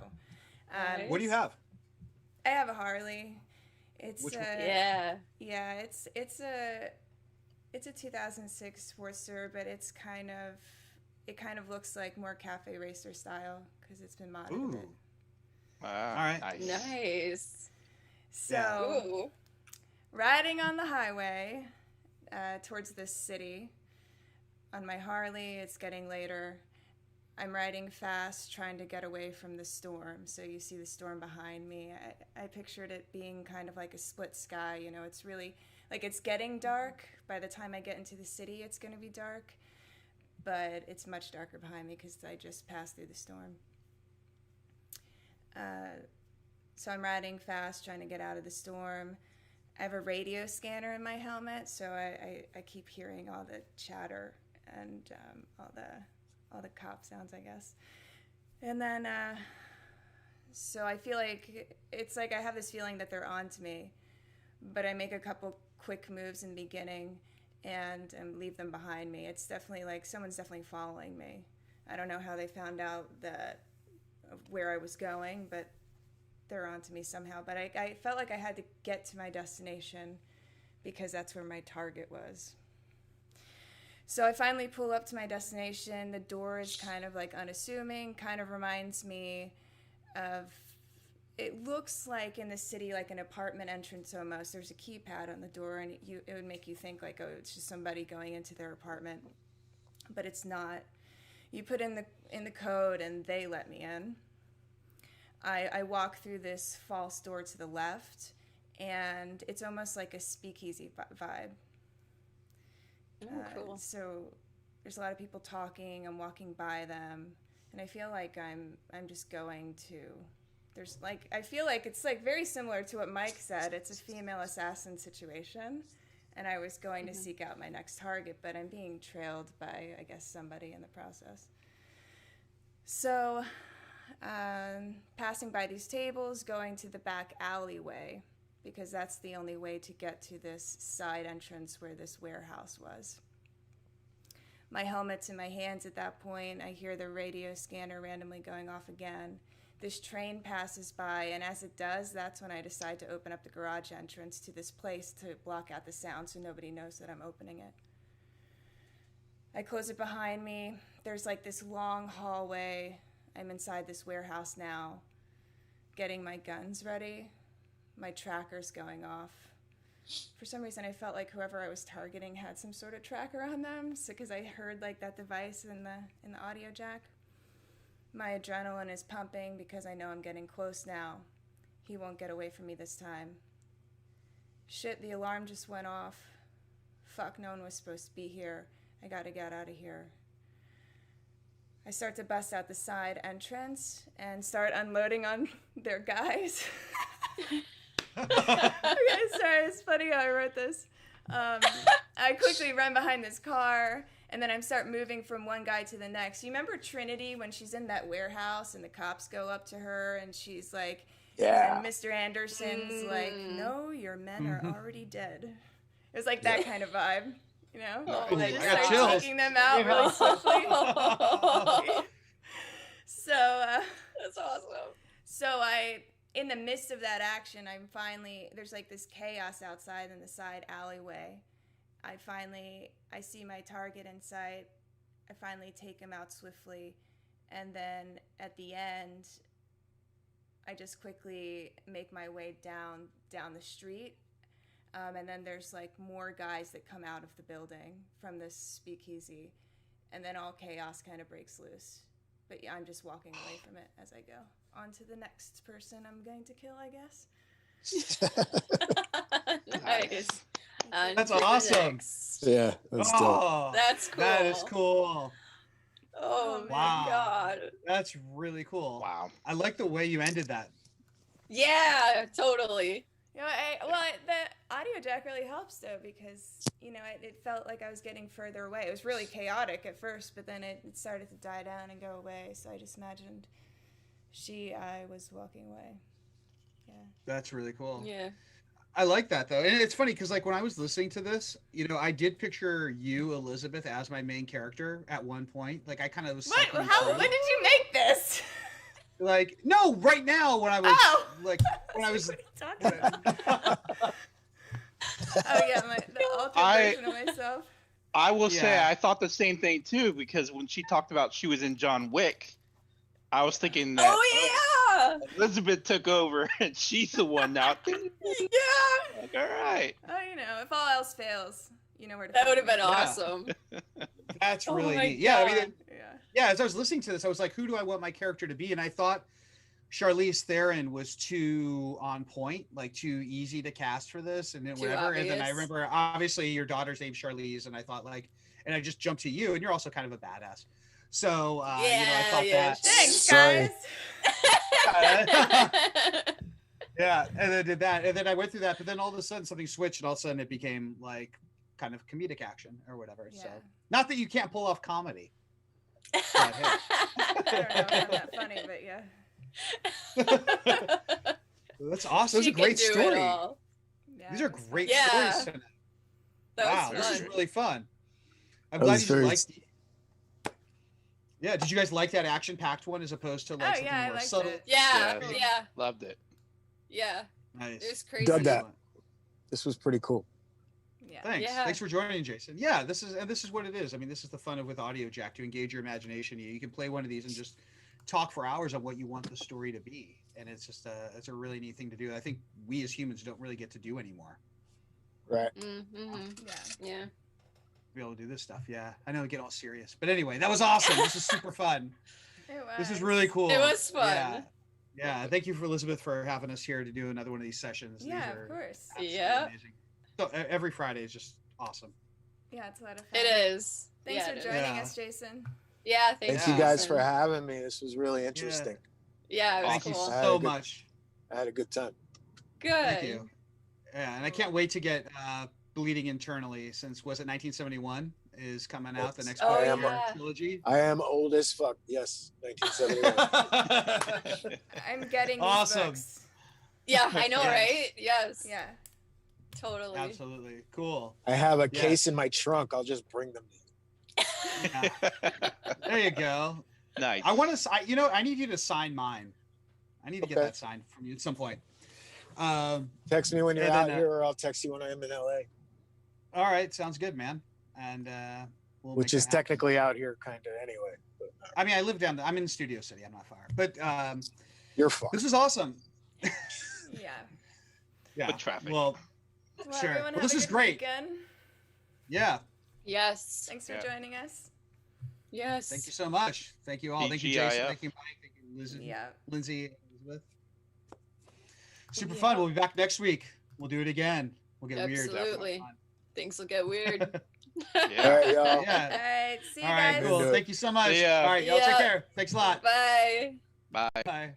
Nice. What do you have? I have a Harley. It's Which one? Yeah. yeah, it's a 2006 Sportster, but it kind of looks like more cafe racer style because it's been modded a bit. Ooh. All right. Nice. Nice. So, Ooh. riding on the highway towards this city on my Harley, it's getting later. I'm riding fast, trying to get away from the storm. So you see the storm behind me. I pictured it being kind of like a split sky. You know, it's really like it's getting dark. By the time I get into the city, it's going to be dark. But it's much darker behind me because I just passed through the storm. So I'm riding fast, trying to get out of the storm. I have a radio scanner in my helmet, so I keep hearing all the chatter and all the cop sounds, I guess. And then, so I feel like it's like I have this feeling that they're on to me, but I make a couple quick moves in the beginning and leave them behind me. It's definitely like someone's definitely following me. I don't know how they found out where I was going, but they're on to me somehow. But I felt like I had to get to my destination because that's where my target was. So I finally pull up to my destination. The door is kind of like unassuming, kind of reminds me of, it looks like in the city like an apartment entrance almost. There's a keypad on the door and it would make you think like, oh, it's just somebody going into their apartment. But it's not. You put in the code and they let me in. I walk through this false door to the left and it's almost like a speakeasy vibe. Oh, cool. So there's a lot of people talking. I'm walking by them, and I feel like I'm just going to. There's like I feel like it's like very similar to what Mike said. It's a female assassin situation, and I was going to seek out my next target, but I'm being trailed by I guess somebody in the process. So, passing by these tables, going to the back alleyway, because that's the only way to get to this side entrance where this warehouse was. My helmet's in my hands at that point. I hear the radio scanner randomly going off again. This train passes by, and as it does, that's when I decide to open up the garage entrance to this place to block out the sound so nobody knows that I'm opening it. I close it behind me. There's like this long hallway. I'm inside this warehouse now, getting my guns ready. My tracker's going off. For some reason, I felt like whoever I was targeting had some sort of tracker on them, so because I heard like that device in the Audiojack. My adrenaline is pumping because I know I'm getting close now. He won't get away from me this time. Shit, the alarm just went off. Fuck, no one was supposed to be here. I gotta get out of here. I start to bust out the side entrance and start unloading on their guys. Okay, sorry, it's funny how I wrote this. I quickly run behind this car, and then I start moving from one guy to the next. You remember Trinity when she's in that warehouse and the cops go up to her and she's like, Yeah. and Mr. Anderson's like, no, your men are Mhm. already dead. It was like that kind of vibe, you know? Oh my Just I got start chills. taking them out really swiftly. So, That's awesome. so in the midst of that action, there's like this chaos outside in the side alleyway. I see my target in sight. I finally take him out swiftly. And then at the end, I just quickly make my way down the street. And then there's like more guys that come out of the building from this speakeasy. And then all chaos kind of breaks loose. But yeah, I'm just walking away from it as I go. On to the next person I'm going to kill, I guess. Nice. On That's to the awesome. next. Yeah, that's dope. Oh, That's cool. that is cool. Oh my Wow. god. That's really cool. Wow. I like the way you ended that. Yeah, totally. You know, the Audiojack really helps though because it felt like I was getting further away. It was really chaotic at first, but then it started to die down and go away. So I just imagined I was walking away. Yeah. That's really cool. Yeah. I like that though, and it's funny because like when I was listening to this, I did picture you, Elizabeth, as my main character at one point. Like I kind of was. cycling When through. did you make this? Like no, right now when I was like when I was. What are you talking about? Oh yeah, the altered version of myself. I will say Yeah. I thought the same thing too because when she talked about she was in John Wick, I was thinking that Oh Elizabeth took over and she's the one now. yeah. Yeah. Like, all right. Oh, if all else fails, you know where to That find would have me. been awesome. That's Oh really my neat. Yeah, I mean, God. Yeah. as I was listening to this, I was like, who do I want my character to be? And I thought Charlize Theron was too on point, like too easy to cast for this, and then Too whatever. And then I obvious. remember, obviously, your daughter's named Charlize, and I thought and I just jumped to you, and you're also kind of a badass. So, I thought Yeah, Thanks, Sorry. guys. yeah, and then did that, and then I went through that, but then all of a sudden something switched, and all of a sudden it became like kind of comedic action or whatever. Yeah. So, not that you can't pull off comedy. But, hey. I don't know if I'm that funny, but yeah. That's awesome. It was She a great can do story. it all. Yeah, These are it was fun. great Yeah. stories tonight. That Wow, was this is fun. really fun. I'm That glad was you very- liked. Yeah, did you guys like that action-packed one as opposed to like Oh, something yeah, I more liked subtle? it. Yeah, Yeah. yeah, Loved it. yeah. Nice. It was crazy. Dug that. Excellent. This was pretty cool. Yeah. Thanks. Yeah. Thanks for joining, Jason. Yeah, this is what it is. I mean, this is the fun of with Audiojack to engage your imagination. You can play one of these and just talk for hours on what you want the story to be, and it's just it's a really neat thing to do. I think we as humans don't really get to do anymore. Right. Mm-hmm. Yeah. Yeah. Be able to do this stuff. Yeah, I know we get all serious, but anyway, that was awesome. This is super fun. It was. This is really cool. It was fun. Yeah. Yeah. Thank you for Elizabeth for having us here to do another one of these sessions. These Yeah, are of course. absolutely Yeah. amazing. So every Friday is just awesome. Yeah, it's a lot of fun. It is. Thanks yeah, for it is. joining Yeah. us, Jason. Yeah, Thank thanks. you guys Jason. for having me. This was really interesting. Yeah, it was Thank you cool. I had so a good- much. I had a good time. Good. Thank you. Yeah, and I can't wait to get Bleeding Internally since was it 1971 is coming out the next Oh, part of yeah. our trilogy. I am old as fuck. Yes, 1971. I'm getting these Awesome. books. Yeah, I know, Yes. right? Yes. Yeah. Totally. Absolutely cool. I have a Yeah. case in my trunk. I'll just bring them. Yeah. There you go. Nice. I want to. I need you to sign mine. I need to get Okay. that signed from you at some point. Text me when you're And out then, here, or I'll text you when I'm in LA. All right, sounds good, man. And we'll Which make is that happen. technically out here, kind of anyway. But I mean, I live I'm in Studio City. I'm not far, but you're far. this is awesome. Yeah. Yeah. With traffic. Well, Well, Sure. everyone Well, have this a is good great. Weekend. yeah. Yes. Thanks for Yeah. joining us. Yes. Thank you so much. Thank you all. Thank you, TGIF. Jason. Thank you, Mike. Thank you, Yeah. Lindsay, Elizabeth. Super Yeah. fun. We'll be back next week. We'll do it again. We'll get weird. Absolutely. Things will get weird. All Yeah. right, y'all. All Yeah. right. See you All right, guys. cool. Do it. Thank you so much. See ya. All right, y'all Yeah. take care. Thanks a lot. Bye. Bye. Bye.